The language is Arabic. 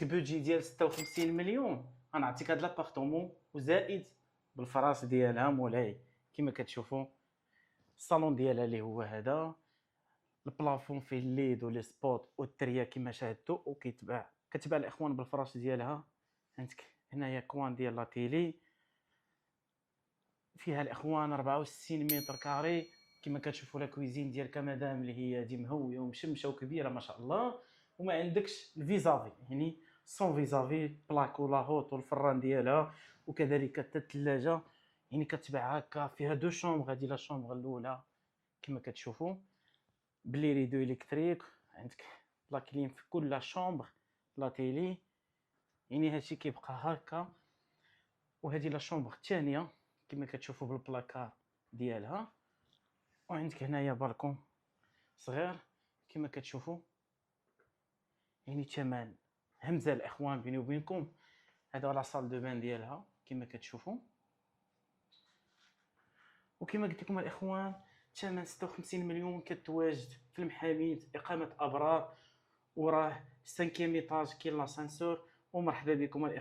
البودجي ديال 56 مليون غنعطيك هاد لابارتومون وزائد بالفراش ديالها مولاي. كما كتشوفوا الصالون ديالها اللي هو هذا، البلافون فيه الليد ولي سبوت والتريا كما شاهدتوا، كتباع الاخوان بالفراش ديالها. عندك هنايا كوان ديال لا تيلي فيها الاخوان 64 متر كاري. كما كتشوفوا لا كويزين ديال كمدام اللي هي دي مهويه ومشمشه وكبيره ما شاء الله. وما عندكش الفيزافي يعني سون فيزافي بلاك ولا هوت والفران ديالها، وكذلك حتى الثلاجه يعني كتباع هكا. فيها دو شومبر، هذه لا شومبر الاولى كما كتشوفوا بلي ريدو الكتريك. عندك لا كليم في كل لا شومبر، لا تيلي يعني هادشي كيبقى هكا. وهذه لا شومبر الثانيه كما كتشوفوا بالبلاكار ديالها. وعندك هنايا بالكون صغير كما كتشوفوا يعني ثمن همزه الاخوان بيني وبينكم. هذا لا صال دو بان ديالها كما كتشوفوا. وكما قلت لكم الاخوان ثمن 56 مليون كتواجد في المحاميد، اقامه ابرار، وراه 5 ايطاج كاين لاسانسور. ومرحبا بكم الاخوان.